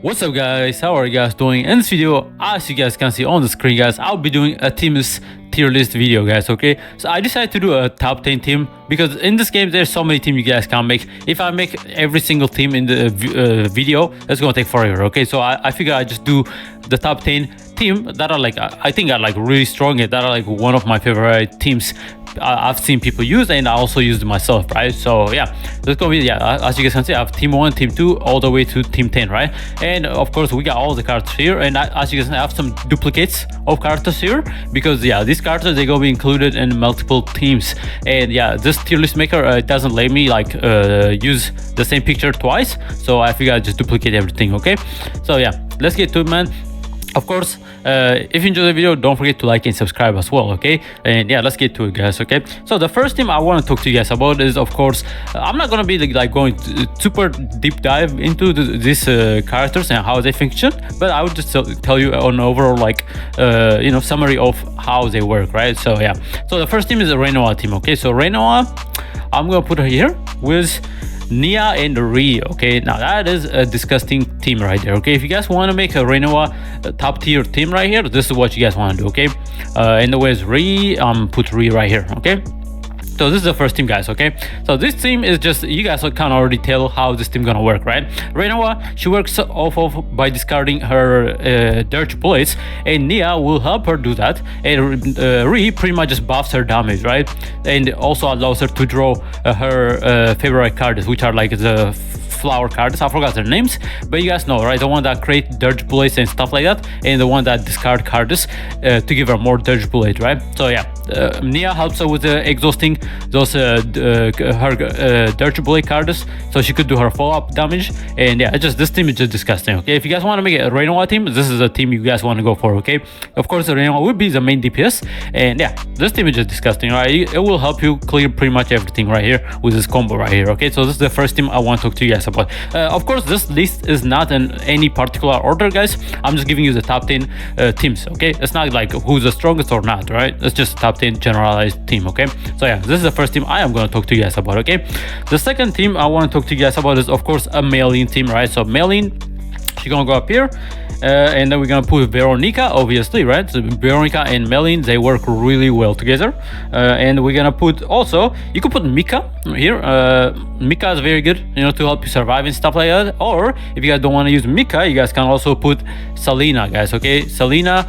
What's up guys, how are you guys doing? In this video, as you guys can see on the screen guys, I'll be doing a TEAMS tier list video guys, okay? So I decided to do a top 10 team because in this game there's so many teams you guys can make. If I make every single team in the video, it's gonna take forever, okay? So I figure I just do the top 10 team that are like, I think are like really strong and that are like one of my favorite teams I've seen people use, and I also used it myself, right? So yeah, let's go with, as you guys can see, I have team 1, team 2, all the way to team 10, right? And of course we got all the cards here, and as you guys can see, I have some duplicates of characters here because yeah, these characters, they're gonna be included in multiple teams. And yeah, this tier list maker doesn't let me like use the same picture twice, so I figure I just duplicate everything, okay? So yeah, let's get to it, man. Of course, if you enjoyed the video, don't forget to like and subscribe as well, okay? And yeah, let's get to it, guys, okay? So the first team I want to talk to you guys about is, of course, I'm not gonna be like going super deep dive into these characters and how they function, but I would just tell you an overall like summary of how they work, right? So yeah, so the first team is a Renoa team, okay? So Renoa, I'm gonna put her here with Nia and Ri, okay? Now that is a disgusting team right there, okay? If you guys want to make a Renoa top tier team right here, this is what you guys want to do, okay? And the way is Ri, put Ri right here, okay? So this is the first team, guys, okay? So this team is just, you guys can already tell how this team gonna work, right? Renoa, she works off of by discarding her dirt bullets, and Nia will help her do that, and Ri pretty much just buffs her damage, right? And also allows her to draw her favorite cards, which are like the flower cards. I forgot their names, but you guys know, right? The one that create dirge bullets and stuff like that, and the one that discard cards to give her more dirge bullet, right? So yeah, Nia helps her with exhausting those her dirge bullet cards, so she could do her follow-up damage. And yeah, it's just, this team is just disgusting, okay? If you guys want to make a Renoa team, this is a team you guys want to go for, okay? Of course, the Renoa would be the main DPS, and yeah, this team is just disgusting, right? It will help you clear pretty much everything right here with this combo right here, okay? So this is the first team I want to talk to you guys about. Of course, this list is not in any particular order, guys. I'm just giving you the top 10 teams, okay? It's not like who's the strongest or not, right? It's just top 10 generalized team, okay? So yeah, this is the first team I am going to talk to you guys about, okay? The second team I want to talk to you guys about is, of course, a Maylene team, right? So Maylene, she's going to go up here. And then we're gonna put Veronica, obviously, right? So Veronica and Maylene, they work really well together. And we're gonna put also, you could put Mika here. Mika is very good, to help you survive and stuff like that. Or if you guys don't want to use Mika, you guys can also put Selena, guys, okay? Selena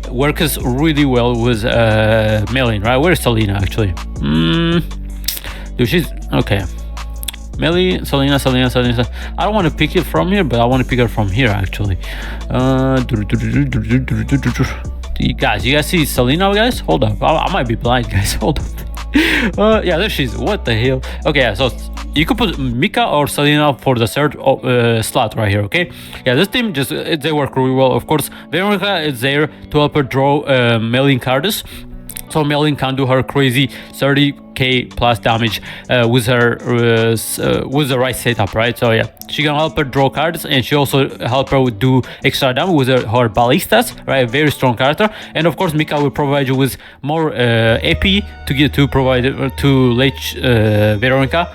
works really well with Maylene, right? Where's Selena actually? Dude, she's okay. Melly, Selena. I don't want to pick it from here, but I want to pick her from here actually. You guys see Selena, guys? Hold up, I might be blind, guys. Hold up. Yeah, there she is. What the hell? Okay, yeah, so you could put Mika or Selena for the third slot right here, okay? Yeah, this team just, they work really well. Of course, Veronica is there to help her draw Maylene cards. So Maylene can do her crazy 30k plus damage with her with the right setup, right? So yeah, she can help her draw cards, and she also help her do extra damage with her ballistas, right? Very strong character. And of course, Mika will provide you with more AP to provide to let Veronica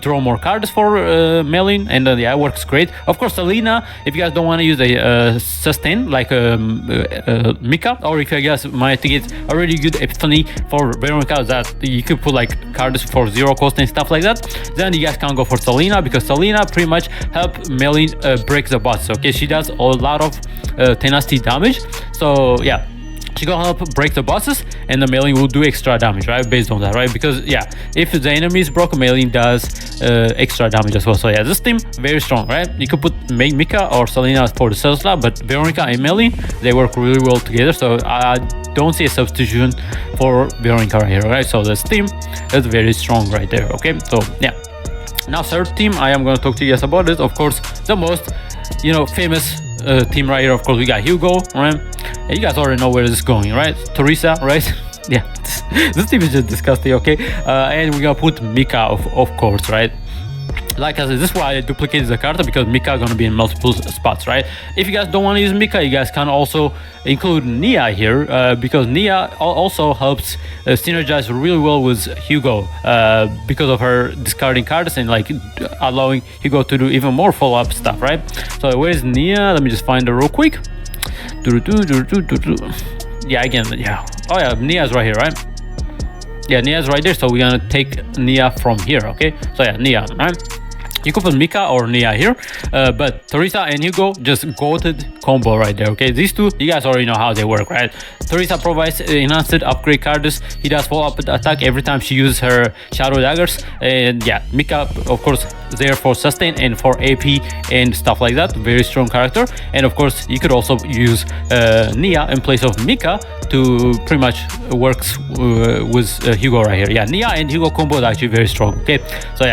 draw more cards for Maylene, and yeah, it works great. Of course, Selena, if you guys don't want to use a sustain like Mika, or if you guys might get a really good epiphany for Veronica that you could put like cards for 0 cost and stuff like that, then you guys can go for Selena, because Selena pretty much help Maylene break the bots, okay? She does a lot of tenacity damage, so yeah, she gonna help break the bosses, and the Maylene will do extra damage, right? Based on that, right? Because yeah, if the enemy is broken, Maylene does extra damage as well. So yeah, this team very strong, right? You could put Mika or Selena for the sales slot, but Veronica and Maylene, they work really well together. So I don't see a substitution for Veronica right here, right? So this team is very strong right there, okay? So yeah, now third team I am gonna talk to you guys about is, of course, the most famous team right here. Of course, we got Hugo, right? And you guys already know where this is going, right? Teresa, right? Yeah, this team is just disgusting, okay? And we're gonna put Mika, of course, right? like I said, this is why I duplicated the card, because Mika gonna be in multiple spots, right? If you guys don't want to use Mika, you guys can also include Nia here, because Nia also helps synergize really well with Hugo, because of her discarding cards and like allowing Hugo to do even more follow-up stuff, right? So where's Nia? Let me just find her real quick. Yeah, again, yeah. Oh yeah, Nia's right here, right? Yeah, Nia's right there, so we're gonna take Nia from here, okay? So yeah, Nia, right? You could put Mika or Nia here, but Teresa and Hugo, just goated combo right there, okay? These two, you guys already know how they work, right? Teresa provides enhanced upgrade cards. He does follow-up attack every time she uses her Shadow Daggers. And yeah, Mika, of course, there for sustain and for AP and stuff like that. Very strong character. And of course, you could also use Nia in place of Mika to pretty much works with Hugo right here. Yeah, Nia and Hugo combo is actually very strong, okay? So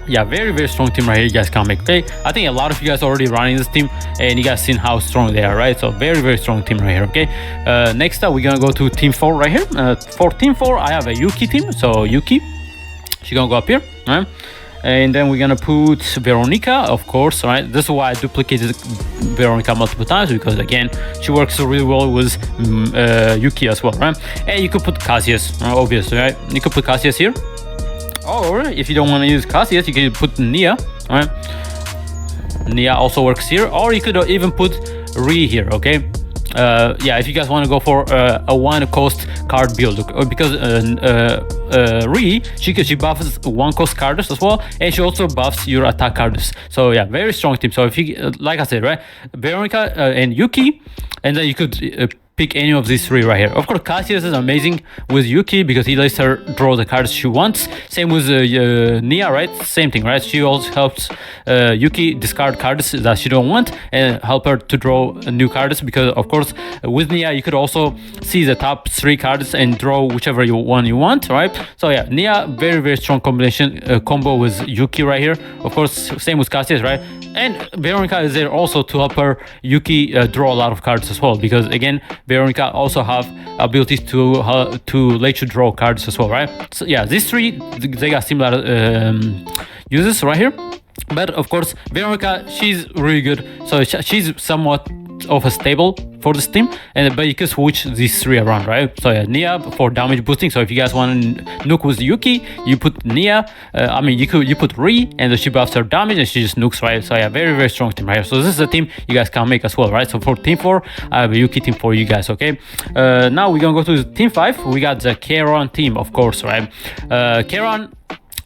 yeah, very, very strong team right here. You guys can make, okay? I think a lot of you guys are already running this team and you guys seen how strong they are, right? So very, very strong team right here, okay? Next up, we're gonna go to team 4 right here. For team 4, I have a Yuki team. So Yuki, she's gonna go up here, right? And then we're gonna put Veronica, of course, right? This is why I duplicated Veronica multiple times, because again, she works really well with Yuki as well, right? And you could put Cassius, obviously, right? You could put Cassius here. Or if you don't want to use Cassius, you can put Nia, right? Nia also works here. Or you could even put Ri here, okay? Yeah, if you guys want to go for a one cost card build, because Ri, she buffs one cost cards as well, and she also buffs your attack cards. So yeah, very strong team. So if you, like I said, right, Veronica and Yuki, and then you could pick any of these three right here. Of course, Cassius is amazing with Yuki because he lets her draw the cards she wants. Same with Nia, right? Same thing, right? She also helps Yuki discard cards that she don't want and help her to draw new cards, because of course with Nia you could also see the top 3 cards and draw whichever one you want, right? So yeah, Nia, very, very strong combination combo with Yuki right here. Of course, same with Cassius, right? And Veronica is there also to help her Yuki draw a lot of cards as well, because again, Veronica also have abilities to let you draw cards as well, right? So yeah, these three, they got similar uses right here. But of course, Veronica, she's really good. So she's somewhat of a stable for this team, but you can switch these three around, right? So yeah, Nia for damage boosting. So if you guys want to nuke with Yuki, you put Nia. I mean, you put Ri, and she buffs her damage, and she just nukes, right? So yeah, very, very strong team right here. So this is a team you guys can make as well, right? So for team 4, I have a Yuki team for you guys, okay? Now we're gonna go to team 5. We got the Kieran team, of course, right? Kieran,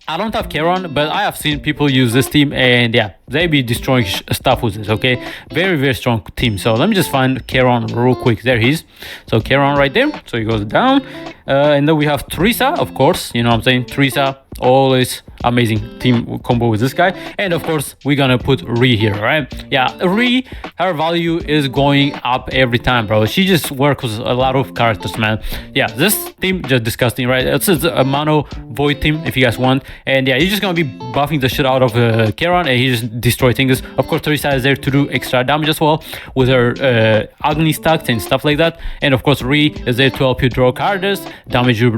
I don't have Kieran, but I have seen people use this team, and yeah, they be destroying stuff with this, okay? Very, very strong team. So let me just find Kieran real quick. There he is. So Kieran right there. So he goes down. And then we have Teresa, of course. You know what I'm saying? Teresa, always amazing team combo with this guy. And of course, we're gonna put Ri here, right? Yeah, Ri, her value is going up every time, bro. She just works with a lot of characters, man. Yeah, this team just disgusting, right? It's a mono void team if you guys want. And yeah, you're just gonna be buffing the shit out of Kieran, and he just destroy things. Of course, Teresa is there to do extra damage as well with her Agni stacks and stuff like that. And of course, Ri is there to help you draw cards, damage your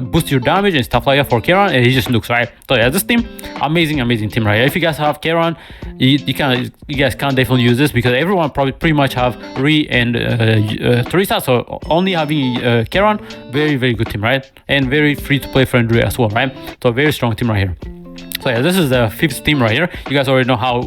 boost your damage and stuff like that for Kieran, and he just looks right. So yeah, this team, amazing to right? If you guys have Kieran, you guys can definitely use this, because everyone probably pretty much have Ri and Teresa. So only having Kieran, very, very good team, right? And very free to play friendly as well, right? So very strong team right here. So yeah, this is the 5th team right here. You guys already know how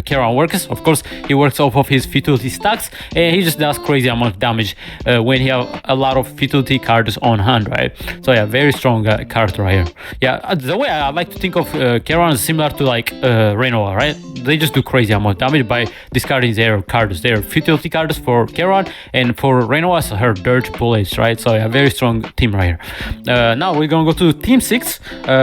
Kieran works. Of course, he works off of his futility stacks, and he just does crazy amount of damage when he have a lot of futility cards on hand, right? So yeah, very strong character right here. Yeah, the way I like to think of Kieran is similar to like Renoa, right? They just do crazy amount of damage by discarding their cards, their futility cards for Kieran, and for Renoa, her dirt bullets, right? So yeah, very strong team right here. Now we're gonna go to team 6,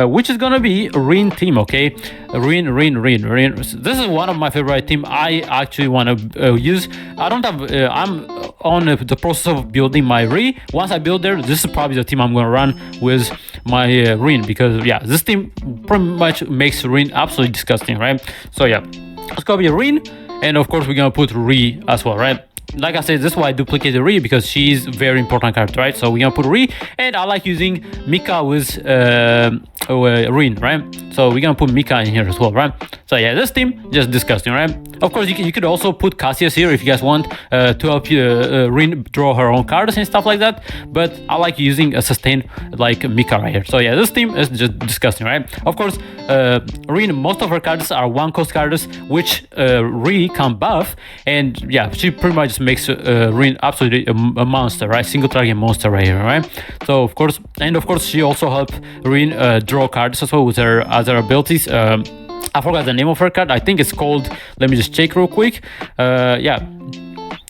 which is gonna be Rin team, okay? Rin. This is one of my favorite team. I actually want to use. I don't have. I'm on the process of building my Ri. Once I build there, this is probably the team I'm gonna run with my Rin, because yeah, this team pretty much makes Rin absolutely disgusting, right? So yeah, it's gonna be Rin, and of course we're gonna put Ri as well, right? like I said, this is why I duplicated Ri, because she's very important character, right? So we're gonna put Ri, and I like using Mika with Rin, right? So we're gonna put Mika in here as well, right? So yeah, this team just disgusting, right? Of course, you could also put Cassius here if you guys want to help you Rin draw her own cards and stuff like that. But I like using a sustain like Mika right here. So yeah, this team is just disgusting, right? Of course, Rin, most of her cards are one cost cards, which Ri can buff, and yeah, she pretty much makes Rin absolutely a monster, right? Single target monster right here, right? So of course, she also helped Rin draw cards as well with her other abilities. I forgot the name of her card. I think it's called, let me just check real quick. Yeah,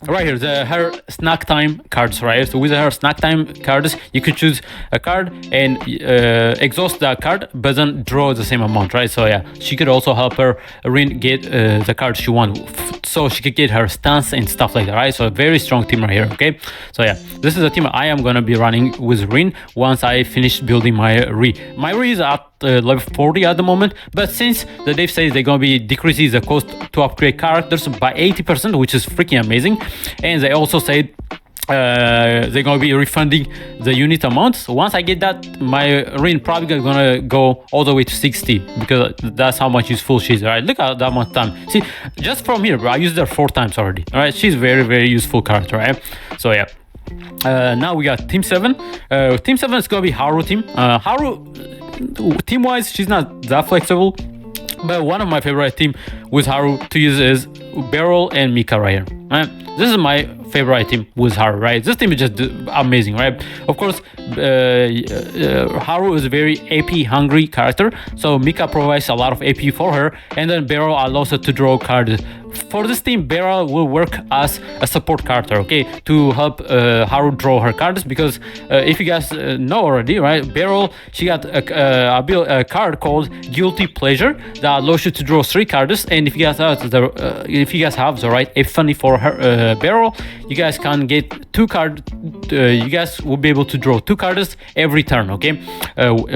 right here, her snack time cards, right? So with her snack time cards, you could choose a card and exhaust that card, but then draw the same amount, right? So yeah, she could also help her Rin get the cards she wants, so she could get her stance and stuff like that, right? So a very strong team right here, okay? So yeah, this is a team I am gonna be running with Rin once I finish building my Ri. My Ri is at level 40 at the moment, but since the dev says they're gonna be decreasing the cost to upgrade characters by 80%, which is freaking amazing, and they also said they're gonna be refunding the unit amount. So once I get that, my Rin probably gonna go all the way to 60, because that's how much useful she is. All right, look at that much time. See, just from here, bro, I used her 4 times already. All right, she's very, very useful character, right? So yeah. Now we got Team 7. Team 7 is gonna be Haru team. Haru, team wise, she's not that flexible, but one of my favorite team with Haru to use is Beryl and Mika right here. Right? This is my favorite team with Haru, right? This team is just amazing, right? Of course, Haru is a very AP hungry character, so Mika provides a lot of AP for her, and then Beryl allows her to draw cards. For this team, Beryl will work as a support character, okay, to help Haru draw her cards, because if you guys know already, right, Beryl, she got a card called Guilty Pleasure that allows you to draw 3 cards, and if you guys have the right epiphany for her Beryl, you guys can get 2 cards. You guys will be able to draw 2 cards every turn, okay,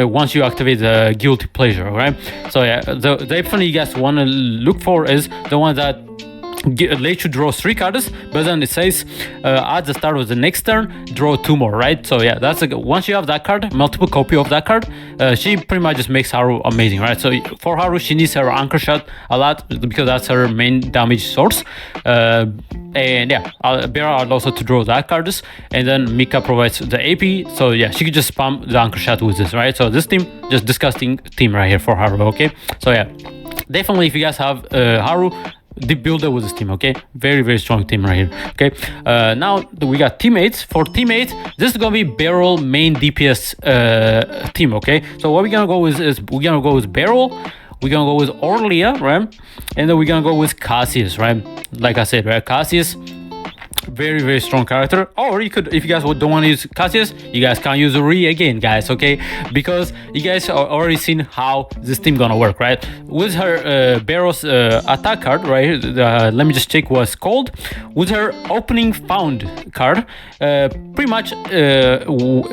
once you activate the Guilty Pleasure, right? So yeah, the epiphany you guys want to look for is the one that let you draw 3 cards, but then it says at the start of the next turn, draw 2 more, right? So yeah, that's once you have that card, multiple copy of that card, she pretty much just makes Haru amazing, right? So for Haru, she needs her anchor shot a lot, because that's her main damage source. And yeah, Beryl also to draw that cards, and then Mika provides the AP. So yeah, she could just spam the anchor shot with this, right? So this team, just disgusting team right here for Haru, okay? So yeah, definitely if you guys have Haru, the builder with this team, okay? Very, very strong team right here, okay? Now we got teammates. For teammates, this is gonna be Beryl main DPS team, okay? So what we're gonna go with is we're gonna go with Beryl, we're gonna go with Orlia, right? And then we're gonna go with Cassius, right? Like I said, right? Cassius, very, very strong character. Or you could, if you guys don't want to use Cassius, you guys can use Ri again, guys, okay? Because you guys are already seen how this team gonna work, right? With her Beryl's attack card, right? Let me just check what's called. With her opening found card, pretty much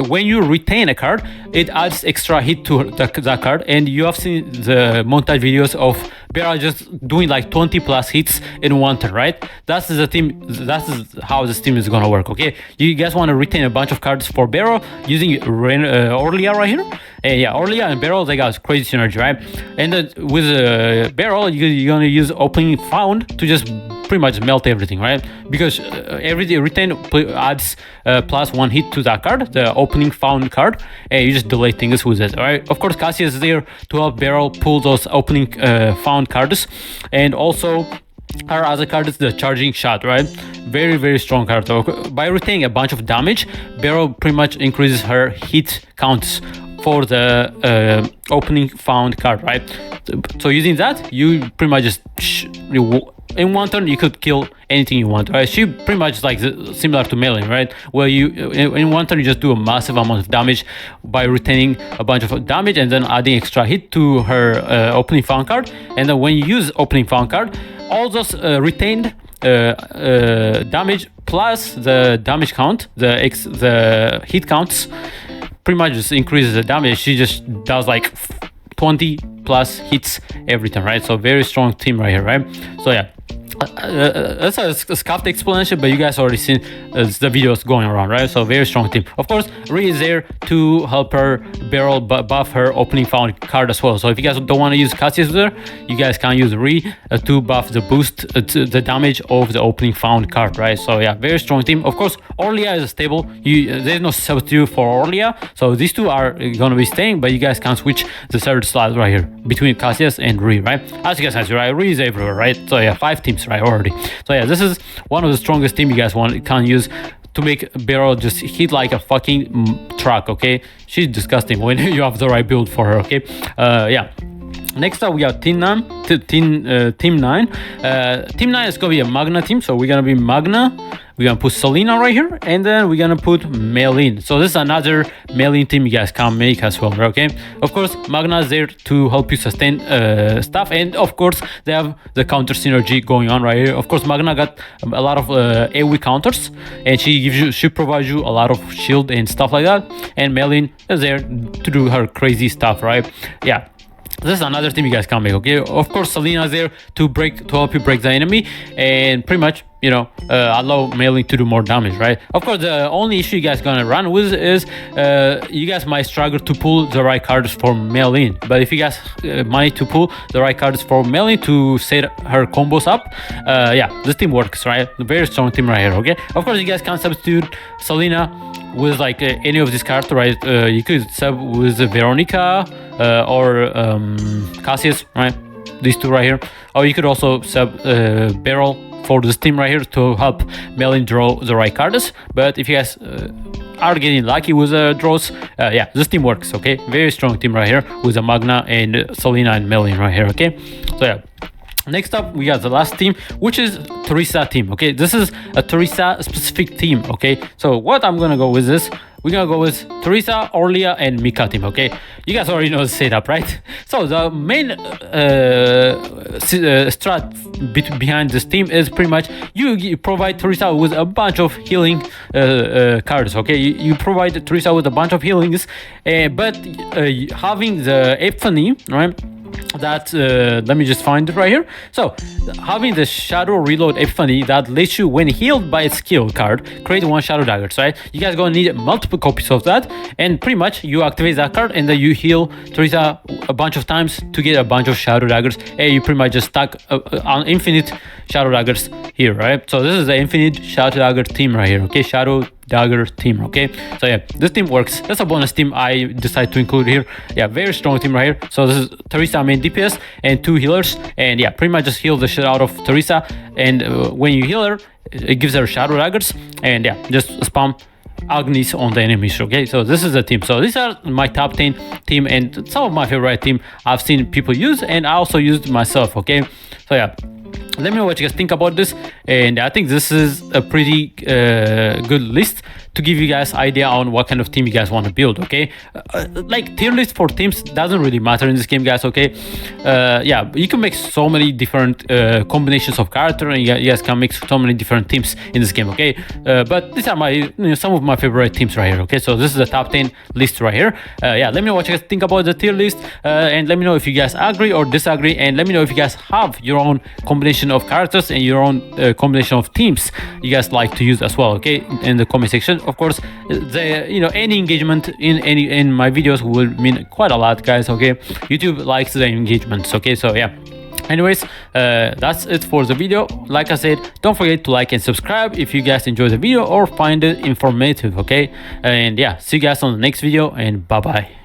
when you retain a card, it adds extra hit to that card, and you have seen the montage videos of Beryl just doing like 20 plus hits in one turn, right? That's the team. That is how this team is gonna work. Okay, you guys want to retain a bunch of cards for Beryl using Orlia right here. And yeah, Orlia and Beryl, they got crazy synergy, right? And then with Beryl, you're gonna use opening found to just pretty much melt everything, right? Because every retain adds +1 hit to that card, the opening found card, and you just delay things with it, all right? Of course, Cassius is there to help Beryl pull those opening found cards, and also her other card is the charging shot, right? Very, very strong card. By retaining a bunch of damage, Beryl pretty much increases her hit counts for the opening found card, right? So using that, you pretty much just in one turn you could kill anything you want, right? She pretty much like similar to melee, right? Where you in one turn you just do a massive amount of damage by retaining a bunch of damage and then adding extra hit to her opening found card. And then when you use opening found card, all those retained damage plus the damage count, the hit counts, pretty much just increases the damage. She just does like 20 plus hits every time, right? So very strong team right here, right? So yeah, that's a scuffed explanation, but you guys already seen the videos going around, right? So very strong team. Of course, Ree is there to help her barrel buff her opening found card as well. So if you guys don't want to use Cassius there, you guys can use Ree to buff the boost to the damage of the opening found card, right? So yeah, very strong team. Of course, Orlia is stable. There's no substitute for Orlia, so these two are gonna be staying, but you guys can switch the third slot right here between Cassius and Ree, right? As you guys can see, right? Ree is everywhere, right? So yeah, 5 teams, right, already. So yeah, this is one of the strongest team you guys can use to make Beryl just hit like a fucking truck, okay? She's disgusting when you have the right build for her, okay? Yeah. Next up, we have Team 9. Team 9 is gonna be a Magna team, so we're gonna be Magna. We're gonna put Selena right here, and then we're gonna put Melin. So this is another Melin team you guys can make as well, okay? Of course, Magna is there to help you sustain stuff, and of course, they have the counter synergy going on right here. Of course, Magna got a lot of AoE counters, and she provides you a lot of shield and stuff like that. And Melin is there to do her crazy stuff, right? Yeah. This is another team you guys can make, okay? Of course, Selena is there to help you break the enemy, and pretty much, you know, allow Melin to do more damage, right? Of course, the only issue you guys gonna run with is you guys might struggle to pull the right cards for Melin. But if you guys manage to pull the right cards for Melin to set her combos up, yeah, this team works, right? Very strong team right here, okay? Of course, you guys can substitute Selena with like any of these characters, right? You could sub with Veronica or Cassius, right? These two right here. Or you could also sub Beryl for this team right here to help Melin draw the right cards. But if you guys are getting lucky with the draws, yeah, this team works, okay? Very strong team right here with the Magna and Selena and Melin right here, okay? So yeah. Next up, we got the last team, which is Teresa team, okay? This is a Teresa specific team, okay? So what I'm gonna go with this, we're gonna go with Teresa, Orlia, and Mika team, okay? You guys already know the setup, right? So the main strat behind this team is pretty much you provide Teresa with a bunch of healing cards, okay? You provide Teresa with a bunch of healings, but having the Epiphany, right? That let me just find it right here. So having the Shadow Reload Epiphany that lets you, when healed by a skill card, create 1 Shadow Daggers, right? You guys gonna need multiple copies of that, and pretty much you activate that card and then you heal Teresa a bunch of times to get a bunch of Shadow Daggers, and you pretty much just stack on infinite Shadow Daggers here, right? So this is the infinite Shadow Dagger team right here, okay? Shadow Dagger team, okay? So yeah, this team works. That's a bonus team I decided to include here. Yeah, very strong team right here. So this is Teresa main DPS and 2 healers, and yeah, pretty much just heal the shit out of Teresa, and when you heal her, it gives her Shadow Daggers, and yeah, just spam Agnes on the enemies, okay? So this is the team. So these are my top 10 team and some of my favorite team I've seen people use, and I also used myself, okay? So yeah, let me know what you guys think about this, and I think this is a pretty good list to give you guys idea on what kind of team you guys want to build, okay? Like tier list for teams doesn't really matter in this game, guys, okay? Yeah, you can make so many different combinations of character, and you guys can make so many different teams in this game, okay? But these are my some of my favorite teams right here, okay? So this is the top 10 list right here. Yeah, let me know what you guys think about the tier list, and let me know if you guys agree or disagree, and let me know if you guys have your own combination of characters and your own combination of teams you guys like to use as well, okay, in the comment section. Of course, any engagement in my videos will mean quite a lot, guys, okay? YouTube likes the engagements, okay? So yeah, anyways, that's it for the video. Like I said, don't forget to like and subscribe if you guys enjoy the video or find it informative, okay? And yeah, see you guys on the next video, and bye bye.